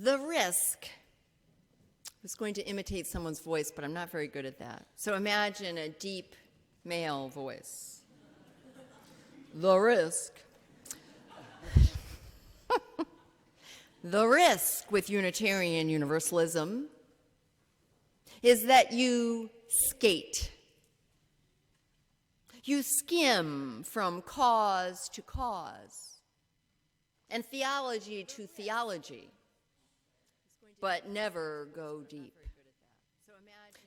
The risk. I was going to imitate someone's voice, but I'm not very good at that. So imagine a deep male voice. The risk. The risk with Unitarian Universalism is that you skate. You skim from cause to cause and theology to theology, but never go deep.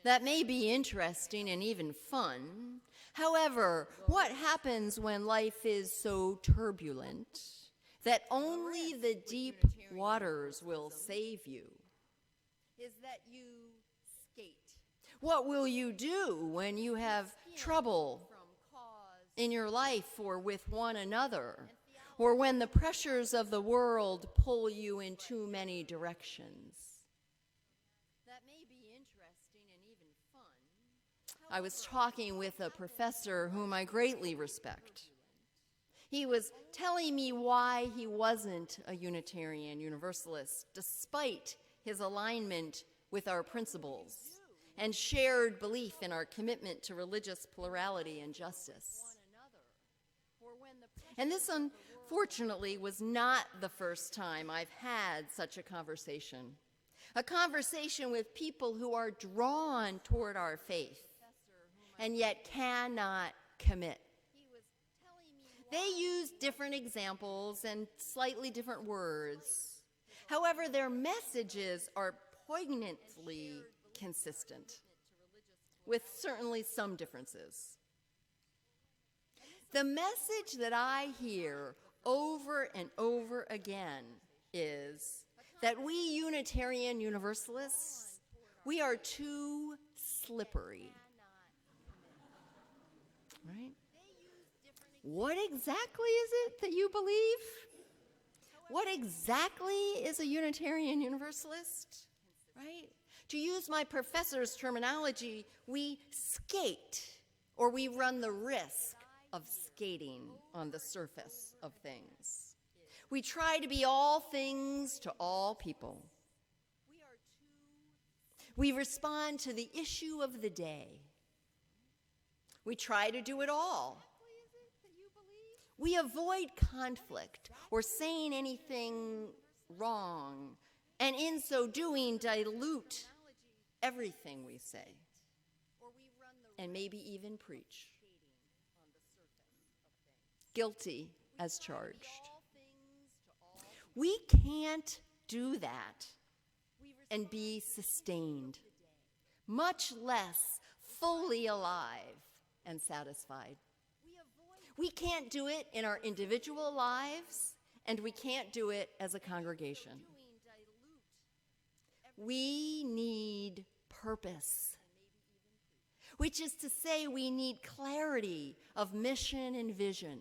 That may be interesting and even fun. However, what happens when life is so turbulent that only the deep waters will save you? Is that you skate. What will you do when you have trouble in your life or with one another, or when the pressures of the world pull you in too many directions? That may be interesting and even fun. I was talking with a professor whom I greatly respect. He was telling me why he wasn't a Unitarian Universalist, despite his alignment with our principles and shared belief in our commitment to religious plurality and justice. And this, unfortunately, was not the first time I've had such a conversation with people who are drawn toward our faith and yet cannot commit. They use different examples and slightly different words. However, their messages are poignantly consistent, with certainly some differences. The message that I hear over and over again is that we Unitarian Universalists, we are too slippery. Right? What exactly is it that you believe? What exactly is a Unitarian Universalist? Right? To use my professor's terminology, we skate, or we run the risk of skating on the surface of things. We try to be all things to all people. We respond to the issue of the day. We try to do it all. We avoid conflict or saying anything wrong, and in so doing, dilute everything we say, and maybe even preach. Guilty as charged. We can't do that and be sustained, much less fully alive and satisfied. We can't do it in our individual lives, and we can't do it as a congregation. We need purpose, which is to say we need clarity of mission and vision.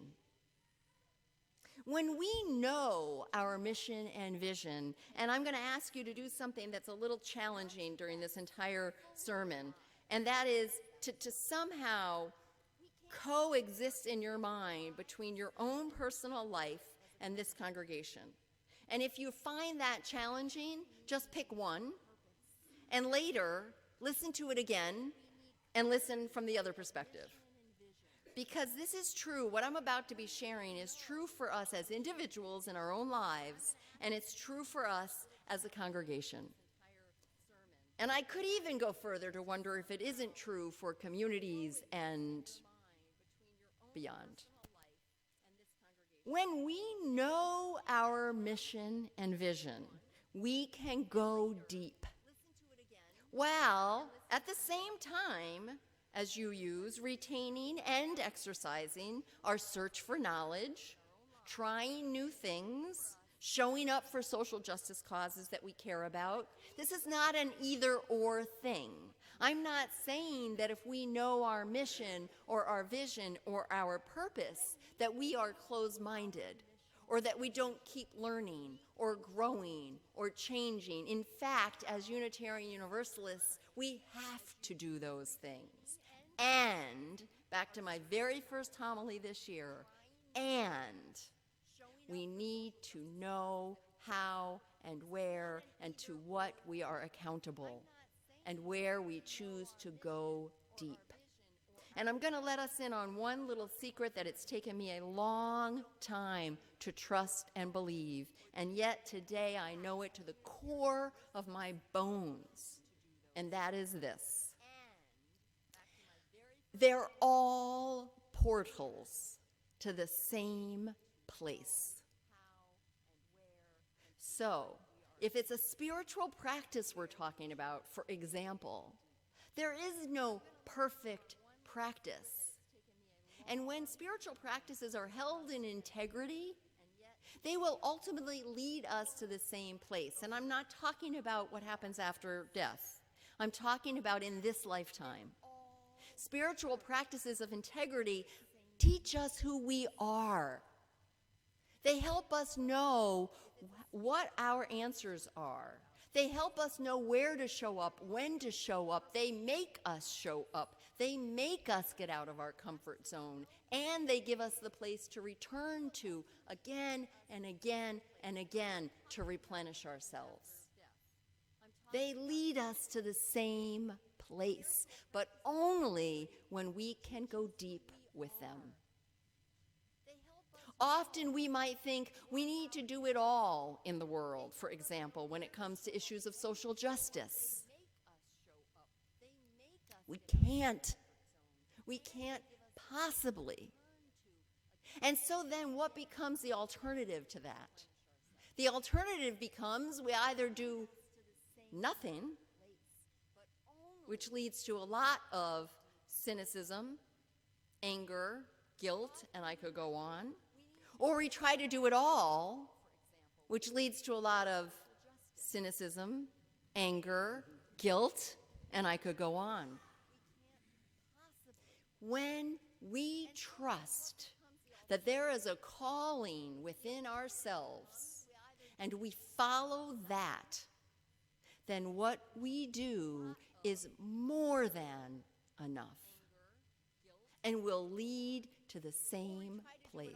When we know our mission and vision, and I'm going to ask you to do something that's a little challenging during this entire sermon, and that is to somehow coexist in your mind between your own personal life and this congregation. And if you find that challenging, just pick one, and later listen to it again and listen from the other perspective. Because this is true, what I'm about to be sharing is true for us as individuals in our own lives, and it's true for us as a congregation. And I could even go further to wonder if it isn't true for communities and beyond. When we know our mission and vision, we can go deep. While at the same time as you use retaining and exercising our search for knowledge, trying new things, showing up for social justice causes that we care about. This is not an either-or thing. I'm not saying that if we know our mission or our vision or our purpose, that we are closed-minded or that we don't keep learning or growing or changing. In fact, as Unitarian Universalists, we have to do those things. And, back to my very first homily this year, and we need to know how and where and to what we are accountable and where we choose to go deep. And I'm going to let us in on one little secret that it's taken me a long time to trust and believe, and yet today I know it to the core of my bones, and that is this. They're all portals to the same place. So, if it's a spiritual practice we're talking about, for example, there is no perfect practice. And when spiritual practices are held in integrity, they will ultimately lead us to the same place. And I'm not talking about what happens after death. I'm talking about in this lifetime. Spiritual practices of integrity teach us who we are. They help us know what our answers are. They help us know where to show up, when to show up. They make us show up. They make us get out of our comfort zone. And they give us the place to return to again and again and again to replenish ourselves. They lead us to the same place, but only when we can go deep with them. Often we might think we need to do it all in the world, for example, when it comes to issues of social justice. We can't. We can't possibly. And so then what becomes the alternative to that? The alternative becomes we either do nothing, which leads to a lot of cynicism, anger, guilt, and I could go on. Or we try to do it all, which leads to a lot of cynicism, anger, guilt, and I could go on. When we trust that there is a calling within ourselves and we follow that, then what we do is more than enough and will lead to the same place.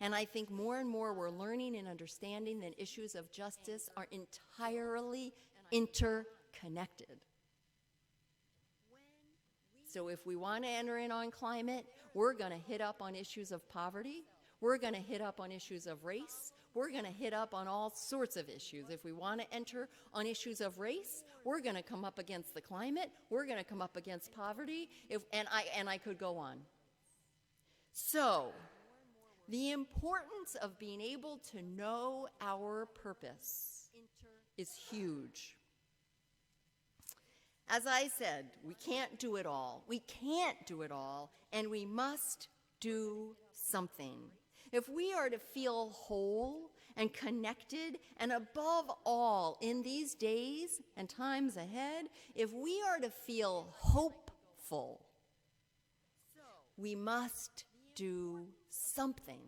And I think more and more we're learning and understanding that issues of justice are entirely interconnected. So if we want to enter in on climate, we're going to hit up on issues of poverty. We're going to hit up on issues of race. We're going to hit up on all sorts of issues. If we want to enter on issues of race, we're going to come up against the climate. We're going to come up against poverty. And I could go on. So, the importance of being able to know our purpose is huge. As I said, we can't do it all. We can't do it all, and we must do something. If we are to feel whole and connected, and above all, in these days and times ahead, if we are to feel hopeful, we must do something.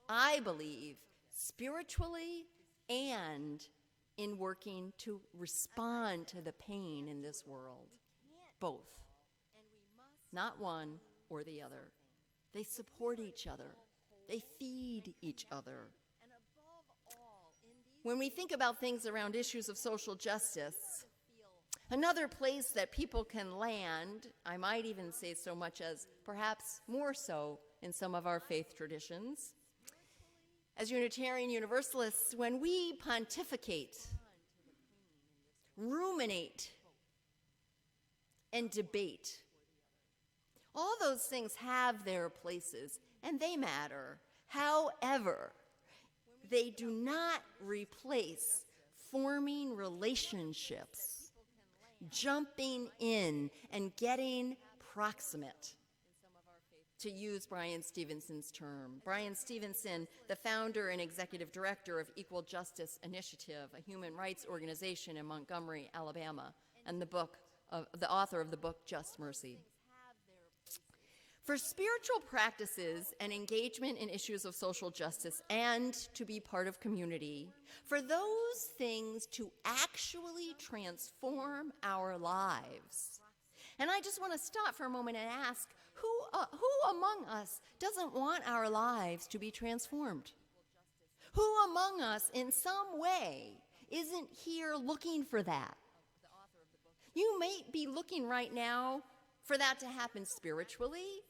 I believe spiritually and in working to respond to the pain in this world. Both. Not one or the other. They support each other. They feed each other. When we think about things around issues of social justice, another place that people can land, I might even say so much as perhaps more so in some of our faith traditions, as Unitarian Universalists, when we pontificate, ruminate, and debate, all those things have their places, and they matter. However, they do not replace forming relationships, jumping in, and getting proximate, to use Bryan Stevenson's term. Bryan Stevenson, the founder and executive director of Equal Justice Initiative, a human rights organization in Montgomery, Alabama, and the author of the book Just Mercy. For spiritual practices and engagement in issues of social justice and to be part of community, for those things to actually transform our lives. And I just want to stop for a moment and ask, who among us doesn't want our lives to be transformed? Who among us in some way isn't here looking for that? You may be looking right now for that to happen spiritually.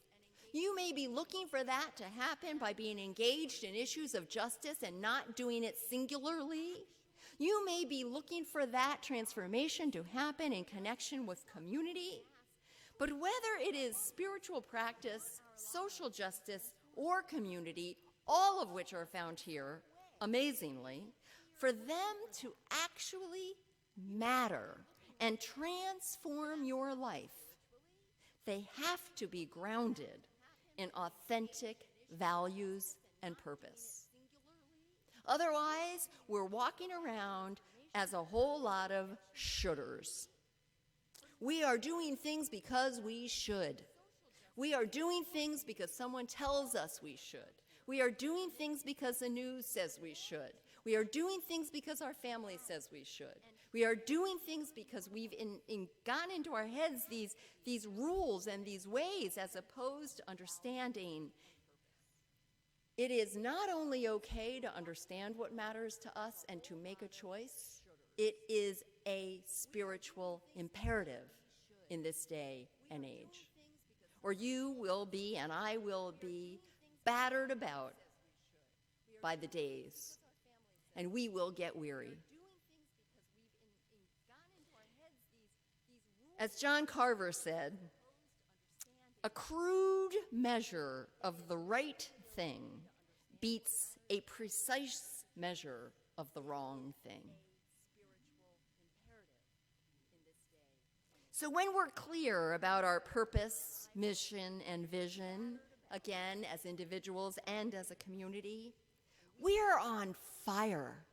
You may be looking for that to happen by being engaged in issues of justice and not doing it singularly. You may be looking for that transformation to happen in connection with community. But whether it is spiritual practice, social justice, or community, all of which are found here, amazingly, for them to actually matter and transform your life, they have to be grounded in authentic values and purpose. Otherwise, we're walking around as a whole lot of shoulders. We are doing things because we should. We are doing things because someone tells us we should. We are doing things because the news says we should. We are doing things because our family says we should. We are doing things because we've gotten into our heads these rules and these ways, as opposed to understanding it is not only okay to understand what matters to us and to make a choice, it is a spiritual imperative in this day and age. Or you will be, and I will be, battered about by the days, and we will get weary. As John Carver said, a crude measure of the right thing beats a precise measure of the wrong thing. So when we're clear about our purpose, mission, and vision, again, as individuals and as a community, we're on fire.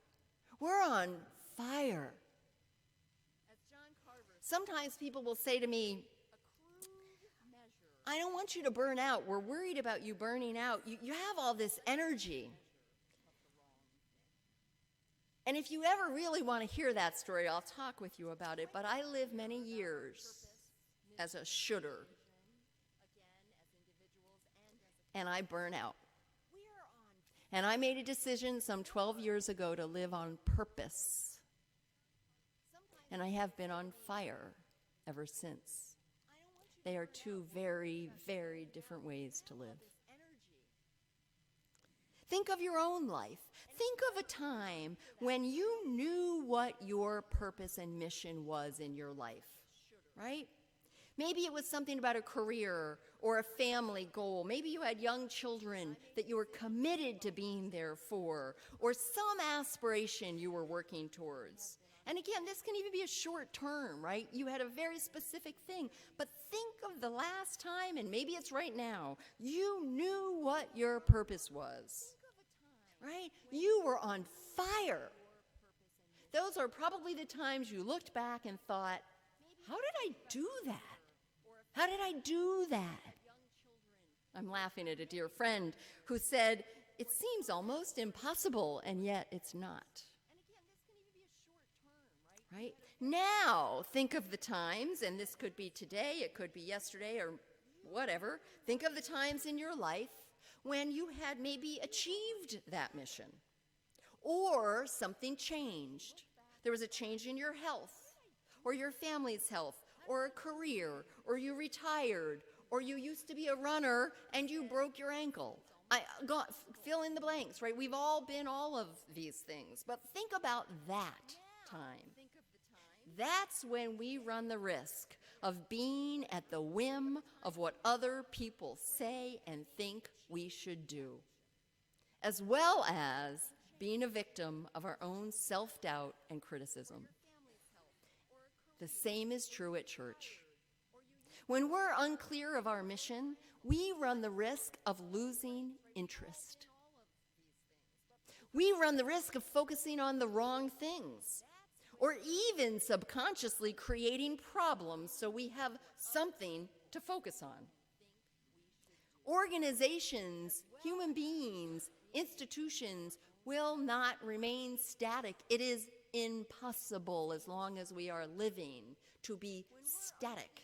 We're on fire. Sometimes people will say to me, I don't want you to burn out. We're worried about you burning out. You have all this energy. And if you ever really want to hear that story, I'll talk with you about it. But I lived many years as a should'er, and I burn out. And I made a decision some 12 years ago to live on purpose. And I have been on fire ever since. They are two very, very different ways to live. Think of your own life. Think of a time when you knew what your purpose and mission was in your life, right? Maybe it was something about a career or a family goal. Maybe you had young children that you were committed to being there for, or some aspiration you were working towards. And again, this can even be a short term, right? You had a very specific thing. But think of the last time, and maybe it's right now, you knew what your purpose was, right? You were on fire. Those are probably the times you looked back and thought, how did I do that? How did I do that? I'm laughing at a dear friend who said, it seems almost impossible, and yet it's not. Right? Now, think of the times, and this could be today, it could be yesterday, or whatever. Think of the times in your life when you had maybe achieved that mission, or something changed. There was a change in your health, or your family's health, or a career, or you retired, or you used to be a runner and you broke your ankle. Fill in the blanks, right? We've all been all of these things, but think about that time. That's when we run the risk of being at the whim of what other people say and think we should do, as well as being a victim of our own self-doubt and criticism. The same is true at church. When we're unclear of our mission, we run the risk of losing interest. We run the risk of focusing on the wrong things, or even subconsciously creating problems so we have something to focus on. Organizations, human beings, institutions will not remain static. It is impossible, as long as we are living, to be static.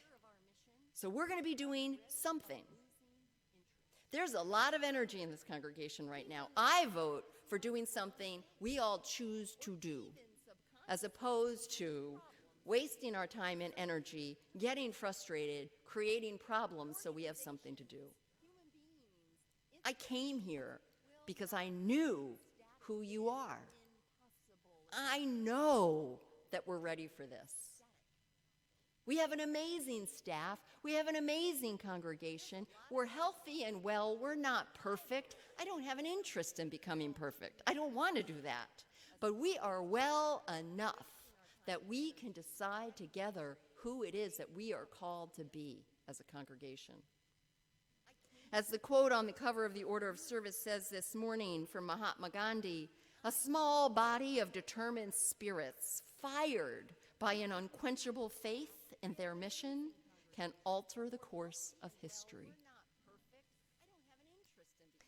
So we're going to be doing something. There's a lot of energy in this congregation right now. I vote for doing something we all choose to do, as opposed to wasting our time and energy, getting frustrated, creating problems so we have something to do. I came here because I knew who you are. I know that we're ready for this. We have an amazing staff. We have an amazing congregation. We're healthy and well. We're not perfect. I don't have an interest in becoming perfect. I don't want to do that. But we are well enough that we can decide together who it is that we are called to be as a congregation. As the quote on the cover of the Order of Service says this morning from Mahatma Gandhi, a small body of determined spirits fired by an unquenchable faith in their mission can alter the course of history.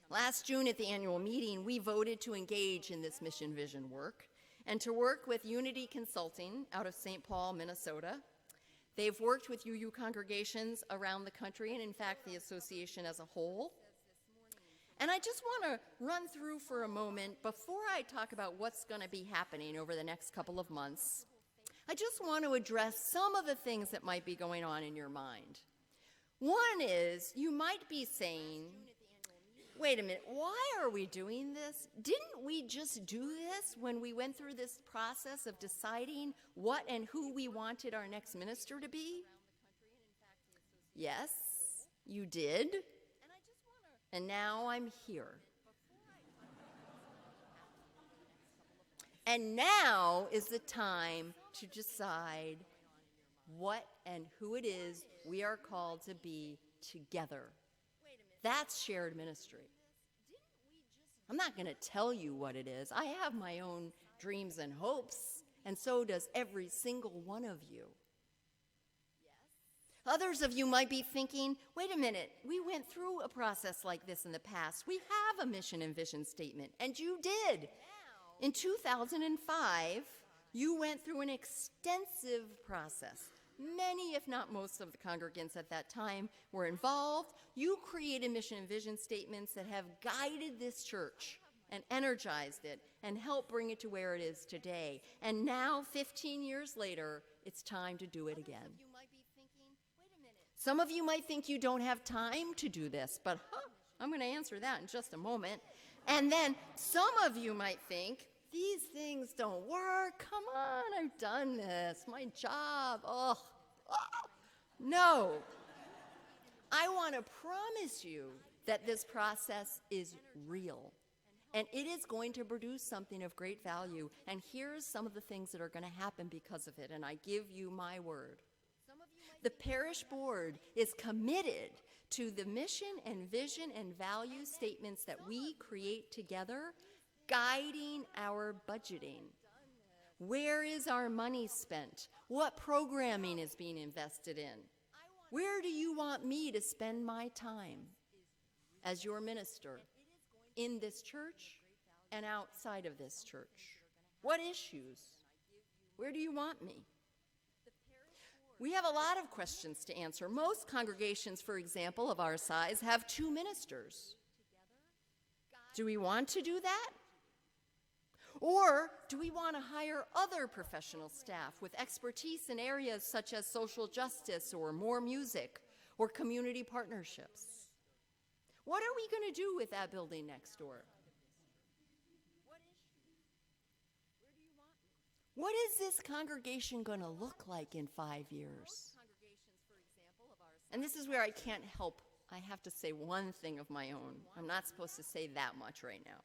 Last June at the annual meeting, we voted to engage in this mission vision work and to work with Unity Consulting out of St. Paul, Minnesota. They've worked with UU congregations around the country and, in fact, the association as a whole. And I just want to run through for a moment, before I talk about what's going to be happening over the next couple of months, I just want to address some of the things that might be going on in your mind. One is, you might be saying, wait a minute, why are we doing this? Didn't we just do this when we went through this process of deciding what and who we wanted our next minister to be? Yes, you did. And now I'm here. And now is the time to decide what and who it is we are called to be together. That's shared ministry. I'm not going to tell you what it is. I have my own dreams and hopes, and so does every single one of you. Others of you might be thinking, wait a minute, we went through a process like this in the past. We have a mission and vision statement, and you did. In 2005, you went through an extensive process. Many, if not most, of the congregants at that time were involved. You created mission and vision statements that have guided this church and energized it and helped bring it to where it is today. And now, 15 years later, it's time to do it again. Some of you might think you don't have time to do this, but I'm going to answer that in just a moment. And then some of you might think, these things don't work. Come on, I've done this. My job. No. I want to promise you that this process is real. And it is going to produce something of great value. And here's some of the things that are going to happen because of it. And I give you my word. The parish board is committed to the mission and vision and value statements that we create together, guiding our budgeting. Where is our money spent? What programming is being invested in? Where do you want me to spend my time as your minister in this church and outside of this church? What issues? Where do you want me? We have a lot of questions to answer. Most congregations, for example, of our size, have 2 ministers. Do we want to do that? Or do we want to hire other professional staff with expertise in areas such as social justice or more music or community partnerships? What are we going to do with that building next door? What is this congregation going to look like in 5 years? And this is where I can't help. I have to say one thing of my own. I'm not supposed to say that much right now.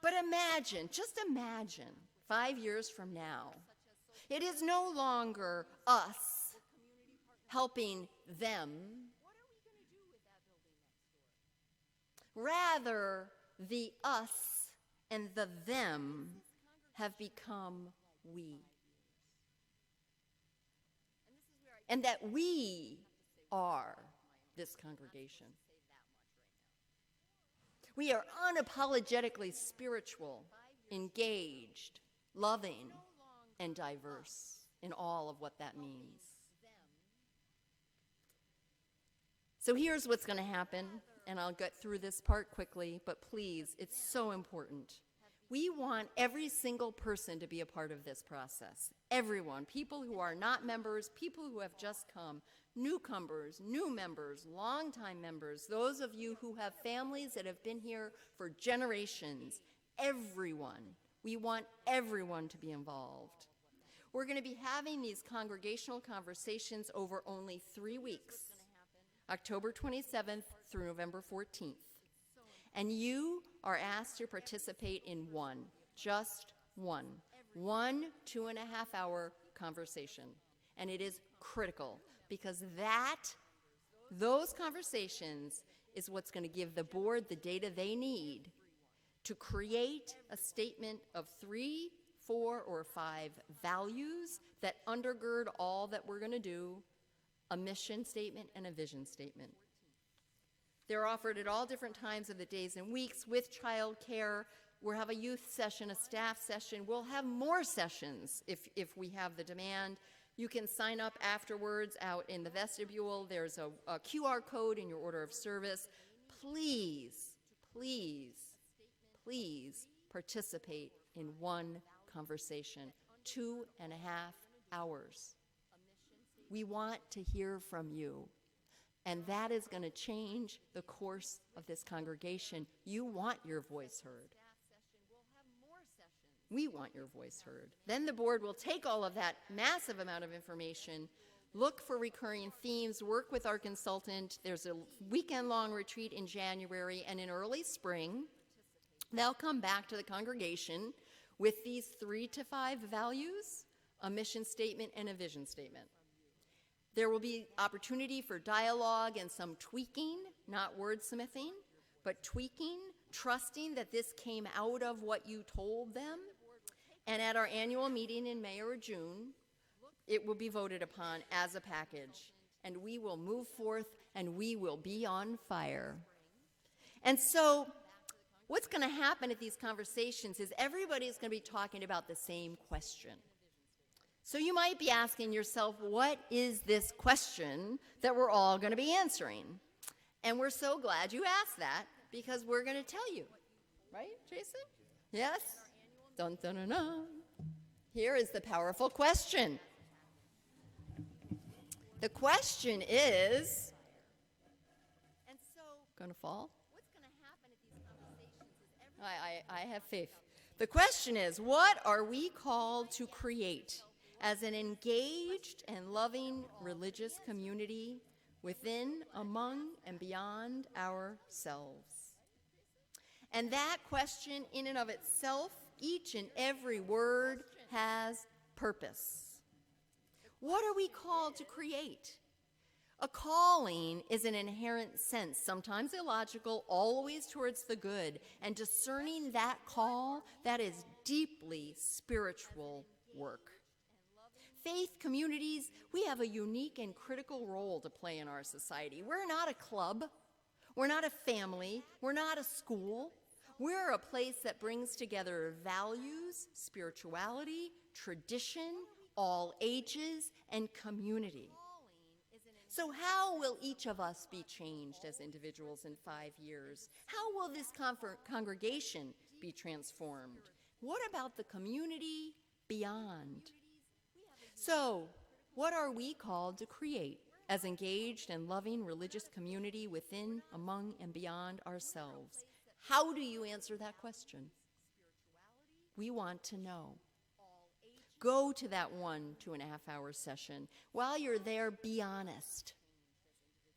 But imagine, just imagine, 5 years from now, it is no longer us helping them. Rather, the us and the them have become we. And that we are this congregation. We are unapologetically spiritual, engaged, loving, and diverse in all of what that means. So here's what's going to happen. and I'll get through this part quickly, but please, it's so important. We want every single person to be a part of this process. Everyone, people who are not members, people who have just come, newcomers, new members, longtime members, those of you who have families that have been here for generations, everyone. We want everyone to be involved. We're going to be having these congregational conversations over only 3 weeks, October 27th through November 14th. And you are asked to participate in just one 2.5-hour conversation. And it is critical because those conversations is what's going to give the board the data they need to create a statement of 3, 4, or 5 values that undergird all that we're going to do, a mission statement and a vision statement. They're offered at all different times of the days and weeks with child care. We'll have a youth session, a staff session. We'll have more sessions if we have the demand. You can sign up afterwards out in the vestibule. There's a QR code in your order of service. Please, please, please participate in one conversation, 2.5 hours. We want to hear from you. And that is going to change the course of this congregation. You want your voice heard. We want your voice heard. Then the board will take all of that massive amount of information, look for recurring themes, work with our consultant. There's a weekend-long retreat in January, and in early spring, they'll come back to the congregation with these 3 to 5 values, a mission statement, and a vision statement. There will be opportunity for dialogue and some tweaking, not wordsmithing, but tweaking, trusting that this came out of what you told them. And at our annual meeting in May or June, it will be voted upon as a package. And we will move forth and we will be on fire. And so what's going to happen at these conversations is everybody's going to be talking about the same question. So you might be asking yourself, what is this question that we're all going to be answering? And we're so glad you asked that because we're going to tell you. Right, Jason? Yes? Dun, dun, dun, dun. Here is the powerful question. The question is, and so, going to fall? What's going to happen at these conversations is I have faith. The question is, what are we called to create as an engaged and loving religious community within, among, and beyond ourselves? And that question, in and of itself, each and every word has purpose. What are we called to create? A calling is an inherent sense, sometimes illogical, always towards the good, and discerning that call, that is deeply spiritual work. Faith communities, we have a unique and critical role to play in our society. We're not a club. We're not a family. We're not a school. We're a place that brings together values, spirituality, tradition, all ages, and community. So how will each of us be changed as individuals in 5 years? How will this congregation be transformed? What about the community beyond? So, what are we called to create as engaged and loving religious community within, among, and beyond ourselves? How do you answer that question? We want to know. Go to that 2.5-hour session. While you're there, be honest.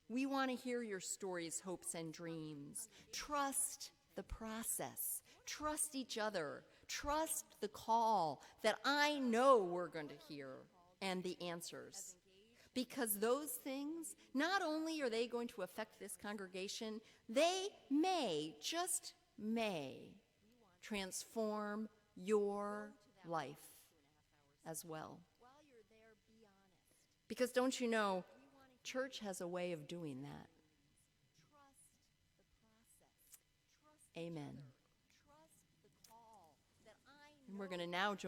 We want to hear your stories, hopes, and dreams. Trust the process. Trust each other. Trust the call that I know we're going to hear and the answers. Because those things, not only are they going to affect this congregation, they may, just may, transform your life as well. Because don't you know, church has a way of doing that. Amen. We're going to now join